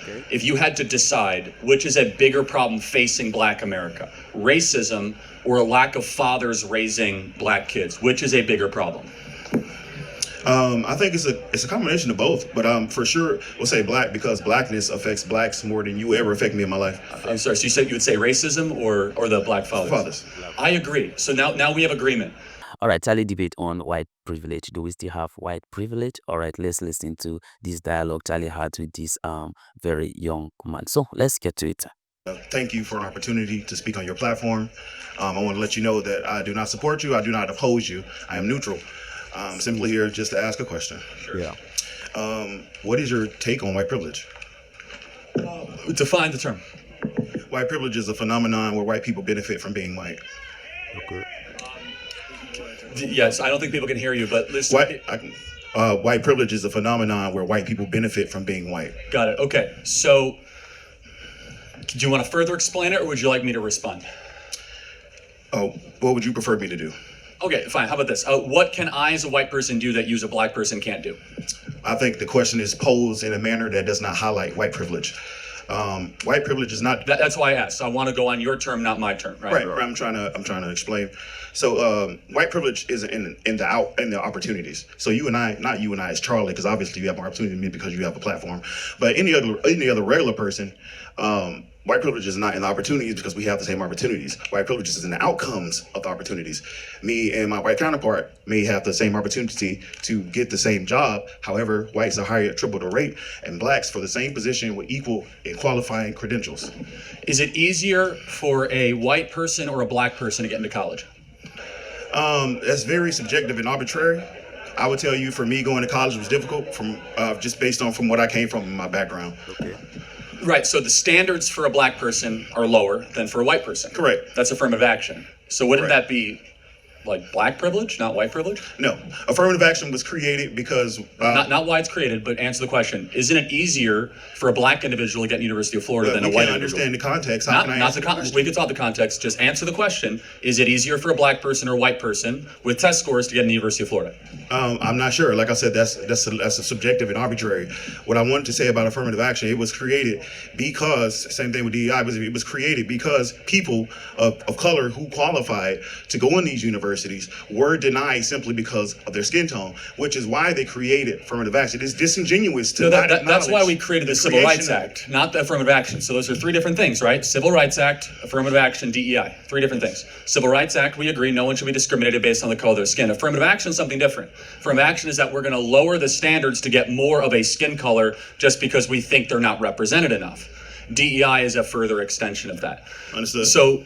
Okay. If you had to decide which is a bigger problem facing Black America, racism or a lack of fathers raising Black kids, which is a bigger problem? I think it's a combination of both, but for sure we'll say Black because Blackness affects Blacks more than you ever affect me in my life. I'm sorry, so you said you would say racism or the Black fathers? Fathers. I agree. So now we have agreement. All right, tally debate on white privilege. Do we still have white privilege? All right, let's listen to this dialogue Charlie had with this very young man. So let's get to it. Thank you for an opportunity to speak on your platform. I want to let you know that I do not support you. I do not oppose you. I am neutral. I'm simply here just to ask a question. Yeah. What is your take on white privilege? Define the term. White privilege is a phenomenon where white people benefit from being white. Okay. Yes, I don't think people can hear you, but listen. White privilege is a phenomenon where white people benefit from being white. Got it. Okay. So, do you want to further explain it, or would you like me to respond? Oh, what would you prefer me to do? Okay, fine. How about this? What can I, as a white person, do that you, as a Black person, can't do? I think the question is posed in a manner that does not highlight white privilege. White privilege is not. That's why I asked. I want to go on your term, not my term. Right. I'm trying to explain. So, white privilege is in the opportunities. So you and I, not you and I as Charlie, because obviously you have more opportunity than me because you have a platform. But any other regular person, white privilege is not in the opportunities because we have the same opportunities. White privilege is in the outcomes of the opportunities. Me and my white counterpart may have the same opportunity to get the same job. However, whites are higher at triple the rate, and Blacks for the same position with equal and qualifying credentials. Is it easier for a white person or a Black person to get into college? That's very subjective and arbitrary. I would tell you, for me, going to college was difficult from just based on from what I came from in my background. Okay. Right, so the standards for a Black person are lower than for a white person. Correct. That's affirmative action. So wouldn't Correct. that be like Black privilege, not white privilege? No, affirmative action was created because Not why it's created, but answer the question. Isn't it easier for a Black individual to get into University of Florida than a we white can't individual? understand the context. How can I Not answer the the question? We could talk the context. Just answer the question. Is it easier for a Black person or a white person with test scores to get into the University of Florida? I'm not sure. Like I said, that's a subjective and arbitrary. What I wanted to say about affirmative action, it was created because, same thing with DEI, it was created because people of color who qualified to go in these universities were denied simply because of their skin tone, which is why they created affirmative action. It's disingenuous to not acknowledge that's why we created the Civil Rights creation of- Act, not the affirmative action. So those are three different things, right? Civil Rights Act, affirmative action, DEI, three different things. Civil Rights Act, we agree, no one should be discriminated based on the color of their skin. Affirmative action is something different. Affirmative action is that we're going to lower the standards to get more of a skin color just because we think they're not represented enough. DEI is a further extension of that. Understood. So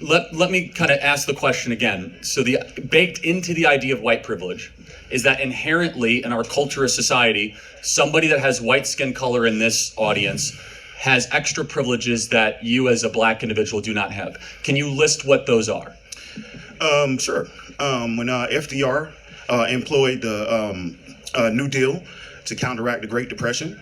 let me kind of ask the question again. So the baked into the idea of white privilege is that inherently in our culture as society, somebody that has white skin color in this audience has extra privileges that you as a Black individual do not have. Can you list what those are? Sure. When FDR employed the New Deal to counteract the Great Depression,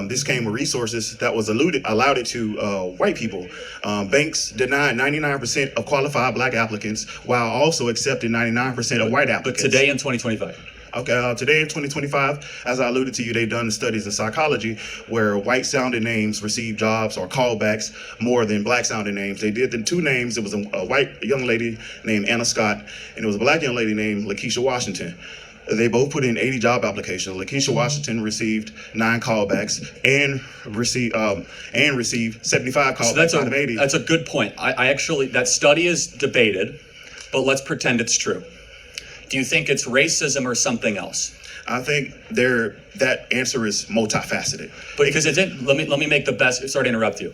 this came with resources that was allowed it to white people. Banks denied 99% of qualified Black applicants while also accepting 99% of white applicants. But today in 2025. Okay, today in 2025, as I alluded to you, they've done studies in psychology where white-sounding names receive jobs or callbacks more than Black-sounding names. They did the two names. It was a white young lady named Anna Scott, and it was a Black young lady named Lakeisha Washington. They both put in 80 job applications. Lakeisha Washington received 9 callbacks and received 75 callbacks out of 80. That's a good point. I actually, that study is debated, but let's pretend it's true. Do you think it's racism or something else? I think that answer is multifaceted. But because it's let me make the best. Sorry to interrupt you.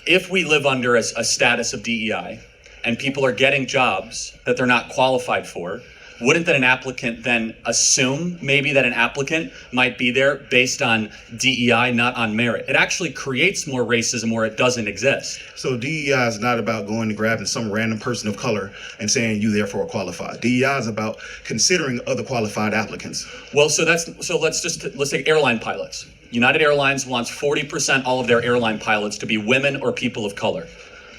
If we live under a status of DEI, and people are getting jobs that they're not qualified for, wouldn't that an applicant then assume maybe that an applicant might be there based on DEI, not on merit? It actually creates more racism where it doesn't exist. So DEI is not about going and grabbing some random person of color and saying you therefore are qualified. DEI is about considering other qualified applicants. Well, let's take airline pilots. United Airlines wants 40% all of their airline pilots to be women or people of color.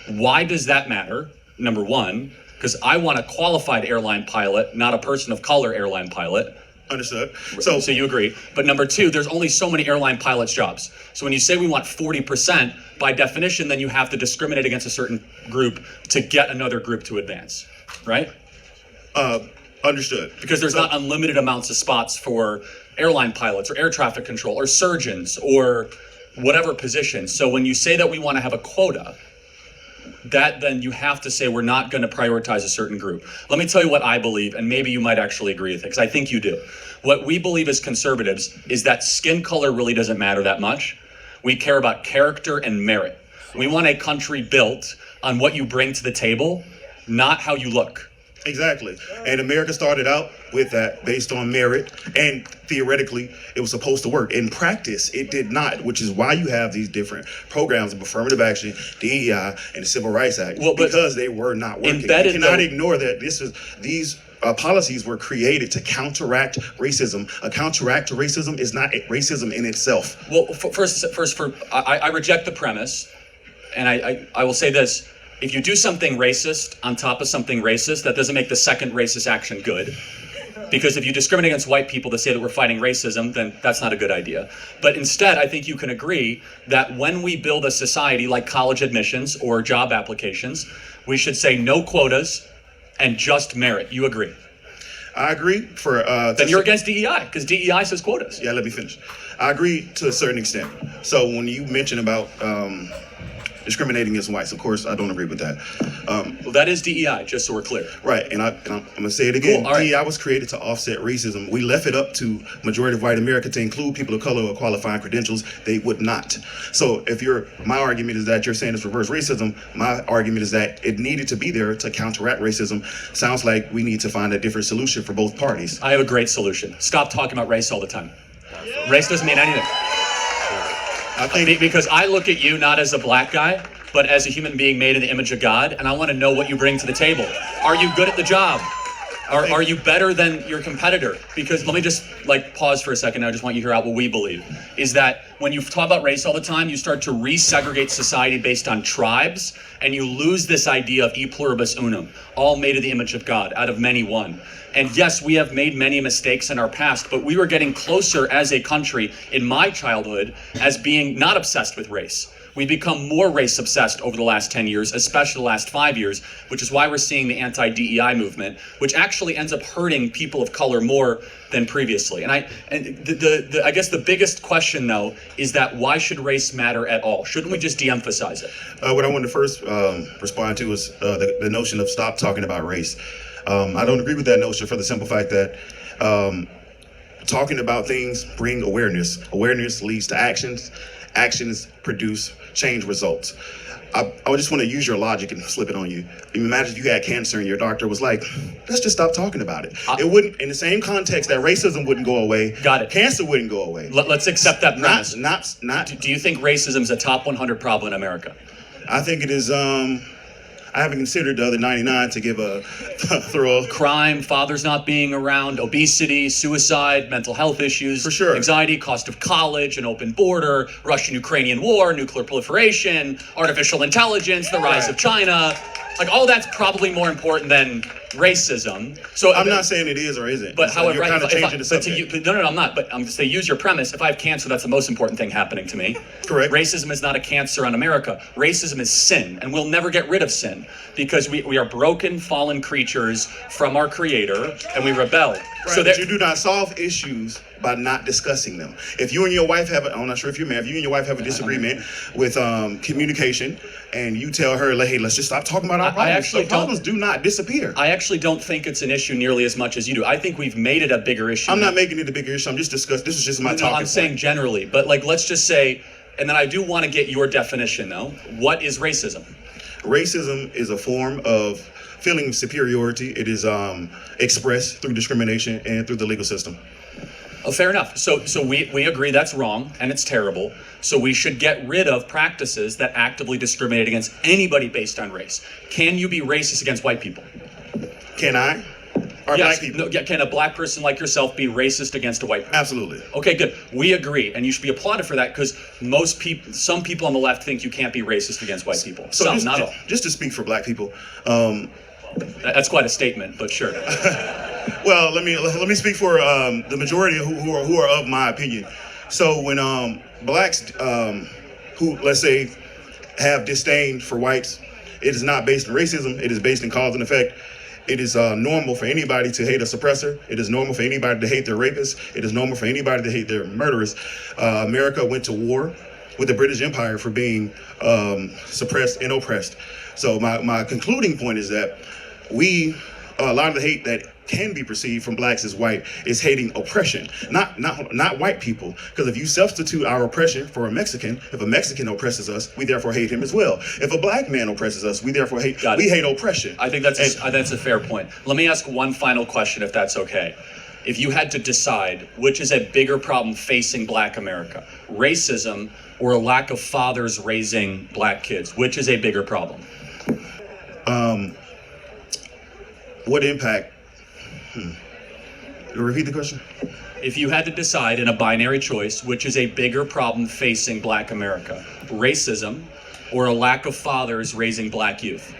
Why does that matter? Number one, because I want a qualified airline pilot, not a person of color airline pilot. Understood. So you agree. But number two, there's only so many airline pilots jobs. So when you say we want 40%, by definition, then you have to discriminate against a certain group to get another group to advance, right? understood. Because there's not unlimited amounts of spots for airline pilots or air traffic control or surgeons or whatever position. So when you say that we want to have a quota, that then you have to say we're not going to prioritize a certain group. Let me tell you what I believe, and maybe you might actually agree with it, because I think you do. What we believe as conservatives is that skin color really doesn't matter that much. We care about character and merit. We want a country built on what you bring to the table, not how you look. Exactly. And America started out with that based on merit, and theoretically it was supposed to work. In practice, it did not, which is why you have these different programs of affirmative action, DEI, and the Civil Rights Act, because they were not working. You cannot ignore that these policies were created to counteract racism. A counteract to racism is not racism in itself. Well, I reject the premise, and I will say this. If you do something racist on top of something racist, that doesn't make the second racist action good. Because if you discriminate against white people to say that we're fighting racism, then that's not a good idea. But instead, I think you can agree that when we build a society like college admissions or job applications, we should say no quotas and just merit. You agree? I agree. Then you're against DEI, because DEI says quotas. Yeah, let me finish. I agree to a certain extent. So when you mention about discriminating against whites, of course, I don't agree with that. Well, that is DEI, just so we're clear. Right, and I'm going to say it again. Cool, right. DEI was created to offset racism. We left it up to majority of white America to include people of color with qualifying credentials. They would not. So my argument is that you're saying it's reverse racism. My argument is that it needed to be there to counteract racism. Sounds like we need to find a different solution for both parties. I have a great solution. Stop talking about race all the time. Race doesn't mean anything. Because I look at you not as a black guy, but as a human being made in the image of God, and I want to know what you bring to the table. Are you good at the job? Are you better than your competitor? Because let me just pause for a second. I just want you to hear out what we believe. Is that when you talk about race all the time, you start to resegregate society based on tribes, and you lose this idea of e pluribus unum, all made in the image of God, out of many one. And yes, we have made many mistakes in our past, but we were getting closer as a country in my childhood as being not obsessed with race. We've become more race obsessed over the last 10 years, especially the last 5 years, which is why we're seeing the anti-DEI movement, which actually ends up hurting people of color more than previously. And I guess the biggest question, though, is that why should race matter at all? Shouldn't we just de-emphasize it? What I wanted to first respond to was the notion of stop talking about race. I don't agree with that notion for the simple fact that talking about things bring awareness. Awareness leads to actions. Actions produce change results. I just want to use your logic and flip it on you. Imagine you had cancer and your doctor was like, let's just stop talking about it. It wouldn't, in the same context that racism wouldn't go away. Got it. Cancer wouldn't go away. Let's accept that premise. Not. Do you think racism is a top 100 problem in America? I think it is. I haven't considered the other 99 to give a thorough. Crime, fathers not being around, obesity, suicide, mental health issues, for sure, anxiety, cost of college, an open border, Russian-Ukrainian war, nuclear proliferation, artificial intelligence, the rise of China. All that's probably more important than racism. So I'm not saying it is or isn't. But however, you're kind of changing the subject. No, I'm not. But I'm going to say use your premise. If I have cancer, that's the most important thing happening to me. Correct. Racism is not a cancer on America. Racism is sin, and we'll never get rid of sin because we are broken, fallen creatures from our Creator, and we rebel. Right, so that you do not solve issues by not discussing them. If you and your wife I'm not sure if you're married, if you and your wife have a disagreement with communication, and you tell her, hey, let's just stop talking about our problems. Problems do not disappear. I actually don't think it's an issue nearly as much as you do. I think we've made it a bigger issue. I'm not making it a bigger issue. I'm just discussing. This is just my talking I'm saying generally, but let's just say, and then I do want to get your definition though. What is racism? Racism is a form of feeling superiority. It is expressed through discrimination and through the legal system. Oh, fair enough. So we agree that's wrong and it's terrible. So we should get rid of practices that actively discriminate against anybody based on race. Can you be racist against white people? Can I? Or yes. black people? No, can a black person like yourself be racist against a white person? Absolutely. Okay, good. We agree, and you should be applauded for that because some people on the left think you can't be racist against white people. So not all. Just to speak for black people. That's quite a statement, but sure. Well, let me speak for the majority who are of my opinion. So when blacks who, let's say, have disdain for whites, it is not based on racism. It is based in cause and effect. It is normal for anybody to hate a suppressor. It is normal for anybody to hate their rapists. It is normal for anybody to hate their murderers. America went to war with the British Empire for being suppressed and oppressed. So my concluding point is that a lot of the hate that can be perceived from blacks as white is hating oppression, not white people. Because if you substitute our oppression for a Mexican, if a Mexican oppresses us, we therefore hate him as well. If a black man oppresses us, we therefore hate oppression. I think that's a fair point. Let me ask one final question, if that's okay. If you had to decide which is a bigger problem facing black America, racism or a lack of fathers raising black kids, which is a bigger problem? What impact? Repeat the question. If you had to decide in a binary choice, which is a bigger problem facing black America, racism or a lack of fathers raising black youth?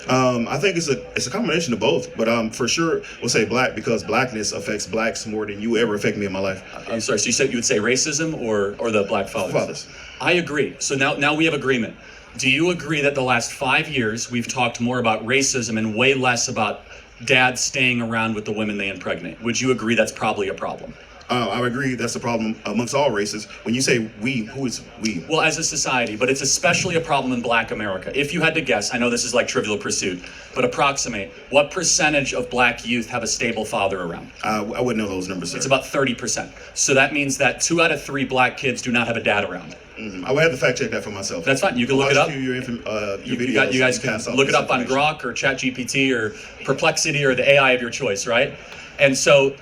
I think it's a combination of both, but for sure we'll say black because blackness affects blacks more than you ever affect me in my life. I'm sorry, so you would say racism or the black fathers? I agree. So now we have agreement. Do you agree that the last 5 years we've talked more about racism and way less about dads staying around with the women they impregnate? Would you agree that's probably a problem? I agree that's a problem amongst all races. When you say we, who is we? Well, as a society, but it's especially a problem in black America. If you had to guess, I know this is like Trivial Pursuit, but approximate, what percentage of black youth have a stable father around? I wouldn't know those numbers, sir. It's about 30%. So that means that 2 out of 3 black kids do not have a dad around. I would have to fact check that for myself. That's fine. You can look it up. Your You guys can look it up on Grok or ChatGPT or Perplexity or the AI of your choice, right? And so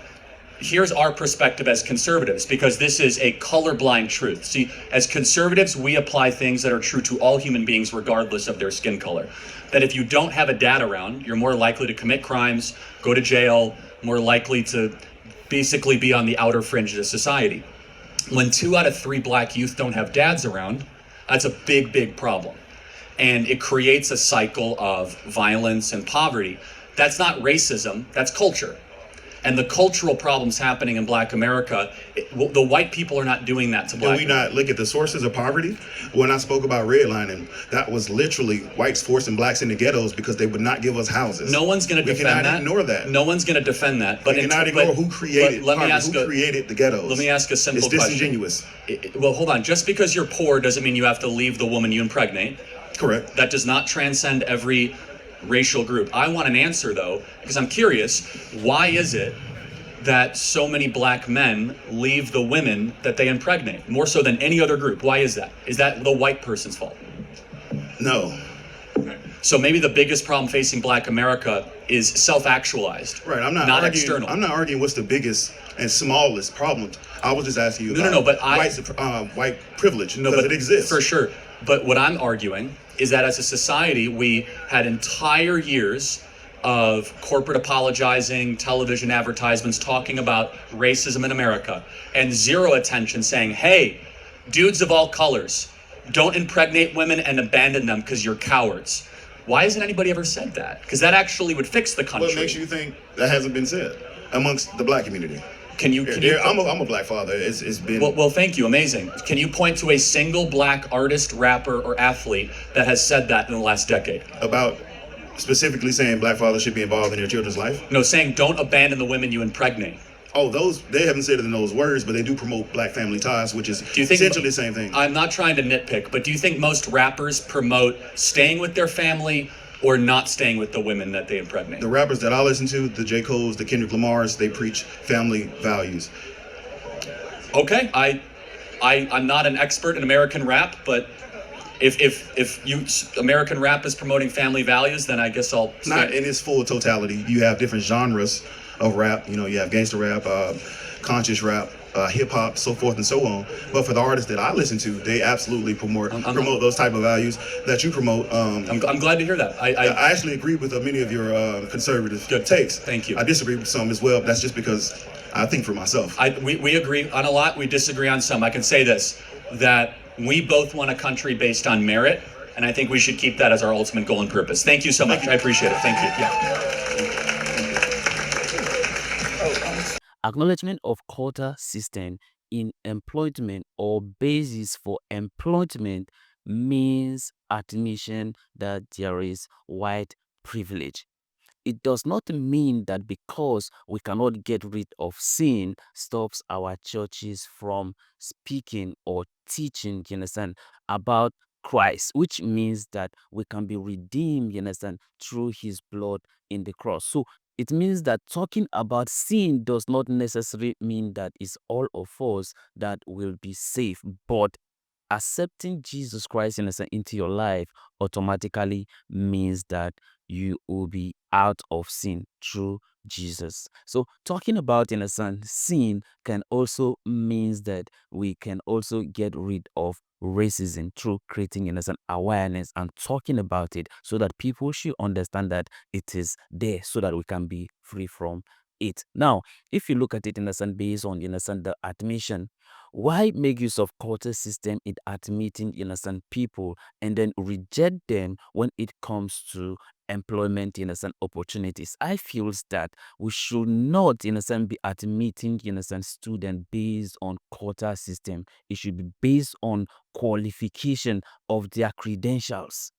here's our perspective as conservatives, because this is a colorblind truth. See, as conservatives, we apply things that are true to all human beings regardless of their skin color. That if you don't have a dad around, you're more likely to commit crimes, go to jail, more likely to basically be on the outer fringe of society. When 2 out of 3 black youth don't have dads around, that's a big, big problem. And it creates a cycle of violence and poverty. That's not racism, that's culture. And the cultural problems happening in black America, the white people are not doing that to black people. Do we not look at the sources of poverty? When I spoke about redlining, that was literally whites forcing blacks into ghettos because they would not give us houses. No one's going to defend that. We cannot ignore that. No one's going to defend that. But we cannot ignore who created poverty, who created the ghettos. Let me ask a simple question. It's disingenuous. Well, hold on. Just because you're poor doesn't mean you have to leave the woman you impregnate. Correct. That does not transcend every racial group. I want an answer, though, because I'm curious. Why is it that so many black men leave the women that they impregnate, more so than any other group? Why is that? Is that the white person's fault? No. So maybe the biggest problem facing black America is self-actualized. Right, I'm not arguing, external. I'm not arguing what's the biggest and smallest problem. I was just asking you about but white privilege, because it exists. For sure. But what I'm arguing is that as a society, we had entire years of corporate apologizing, television advertisements talking about racism in America, and zero attention saying, hey, dudes of all colors, don't impregnate women and abandon them because you're cowards. Why hasn't anybody ever said that? Because that actually would fix the country. What makes you think that hasn't been said amongst the black community? I'm a black father. It's been... Well, thank you. Amazing. Can you point to a single black artist, rapper, or athlete that has said that in the last decade? About specifically saying black fathers should be involved in their children's life? No, saying don't abandon the women you impregnate. Oh, they haven't said it in those words, but they do promote black family ties, which is essentially the same thing. I'm not trying to nitpick, but do you think most rappers promote staying with their family or not staying with the women that they impregnate? The rappers that I listen to, the J. Cole's, the Kendrick Lamars, they preach family values. Okay, I'm not an expert in American rap, but if American rap is promoting family values, then I guess I'll not in its full totality. You have different genres of rap. You have gangster rap, conscious rap, hip hop, so forth and so on. But for the artists that I listen to, they absolutely promote those type of values that you promote. I'm glad to hear that. I actually agree with many of your conservative takes. Thank you. I disagree with some as well. But that's just because I think for myself. We agree on a lot. We disagree on some. I can say this, that we both want a country based on merit, and I think we should keep that as our ultimate goal and purpose. Thank you so much. I appreciate it. Thank you. Yeah. Acknowledgement of quota system in employment or basis for employment means admission that there is white privilege. It does not mean that because we cannot get rid of sin stops our churches from speaking or teaching, you understand, about Christ, which means that we can be redeemed, you understand, through his blood in the cross. So it means that talking about sin does not necessarily mean that it's all of us that will be saved, but accepting Jesus Christ in a sense into your life automatically means that you will be out of sin through Jesus. So talking about in a sense sin can also means that we can also get rid of racism through creating in a sense awareness and talking about it so that people should understand that it is there so that we can be free from it. Now, if you look at it in a sense based on in a sense the admission, why make use of quota system in admitting innocent people and then reject them when it comes to employment innocent opportunities? I feels that we should not innocent be admitting innocent student based on quota system. It should be based on qualification of their credentials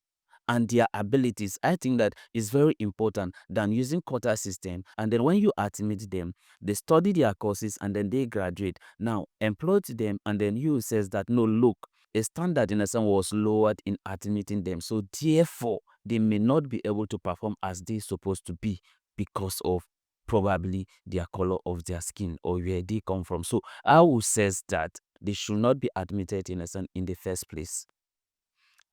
and their abilities. I think that is very important than using quota system. And then when you admit them, they study their courses and then they graduate. Now employ them and then you says that no, look, a standard in a sense was lowered in admitting them. So therefore, they may not be able to perform as they supposed to be because of probably their color of their skin or where they come from. So I will says that they should not be admitted in a sense in the first place.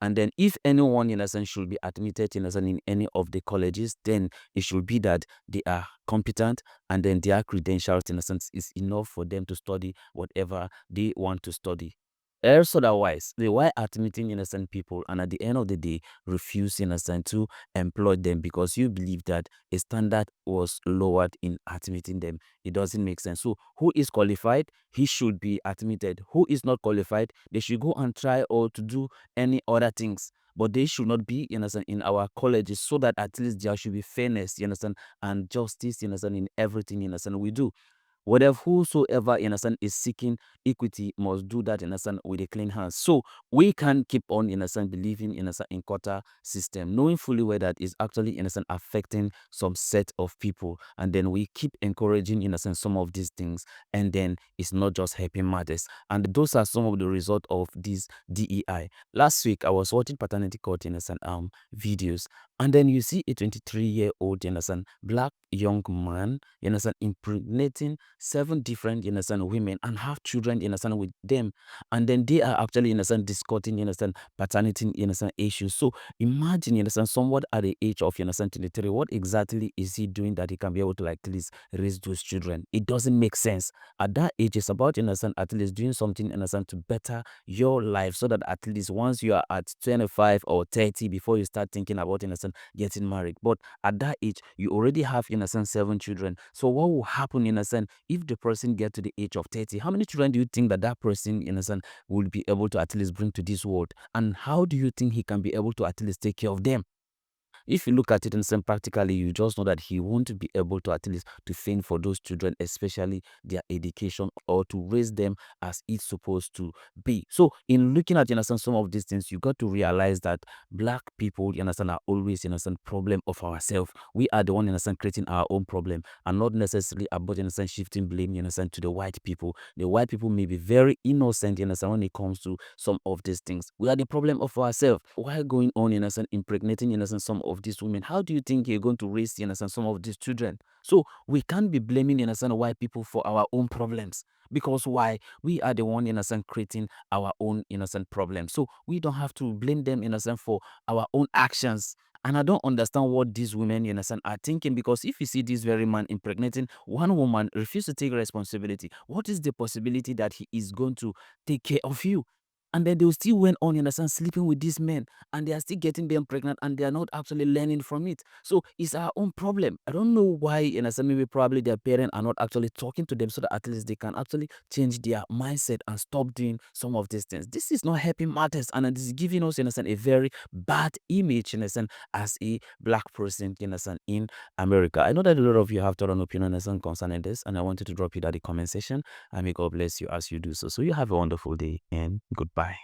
And then if anyone in a sense should be admitted in a sense in any of the colleges, then it should be that they are competent and then their credentials in a sense is enough for them to study whatever they want to study. Else otherwise, they were admitting innocent people and at the end of the day refuse in a sense to employ them because you believe that a standard was lowered in admitting them. It doesn't make sense. So who is qualified? He should be admitted. Who is not qualified? They should go and try or to do any other things. But they should not be, you understand, in our colleges so that at least there should be fairness, you understand, and justice, you understand, in everything, you understand, we do. Whatever whosoever in a sense is seeking equity must do that in a sense with a clean hand. So we can keep on in a sense believing in a sense in quota system, knowing fully well that is actually in a sense affecting some set of people, and then we keep encouraging in a sense some of these things, and then it's not just helping matters. And those are some of the result of this DEI. Last week I was watching paternity court in a sense videos, and then you see a 23-year-old in a sense black young man in a sense impregnating 7 different, you understand, women and have children, you understand, with them. And then they are actually, you understand, discussing, you understand, paternity, you understand, issues. So imagine, you understand, someone at the age of, you understand, 23, what exactly is he doing that he can be able to like at least raise those children? It doesn't make sense. At that age, it's about, you understand, at least doing something, you understand, to better your life so that at least once you are at 25 or 30, before you start thinking about, you understand, getting married. But at that age, you already have, in a sense, 7 children. So what will happen, in a sense, if the person get to the age of 30, how many children do you think that that person, in a sense, will be able to at least bring to this world? And how do you think he can be able to at least take care of them? If you look at it and say practically, you just know that he won't be able to at least to fend for those children, especially their education, or to raise them as it's supposed to be. So in looking at, you understand, some of these things, you got to realize that black people, you understand, are always, you understand, problem of ourselves. We are the one, you understand, creating our own problem, and not necessarily about, you understand, shifting blame, you understand, to the white people. The white people may be very innocent, you understand, when it comes to some of these things. We are the problem of ourselves. Why going on, you understand, impregnating, you understand, some of these women? How do you think you're going to raise, you understand, some of these children? So we can't be blaming, you understand, white people for our own problems. Because why? We are the one, you understand, creating our own innocent problems. So we don't have to blame them, you understand, for our own actions. And I don't understand what these women, you understand, are thinking, because if you see this very man impregnating one woman, refuse to take responsibility, what is the possibility that he is going to take care of you? And then they still went on, you understand, sleeping with these men, and they are still getting them pregnant, and they are not actually learning from it. So it's our own problem. I don't know why, you understand, maybe probably their parents are not actually talking to them so that at least they can actually change their mindset and stop doing some of these things. This is not helping matters, and it is giving us, you understand, a very bad image, you understand, as a black person, you understand, in America. I know that a lot of you have their own opinion, understand, concerning this, and I wanted to drop it at the comment section. And may God bless you as you do so. So you have a wonderful day and goodbye.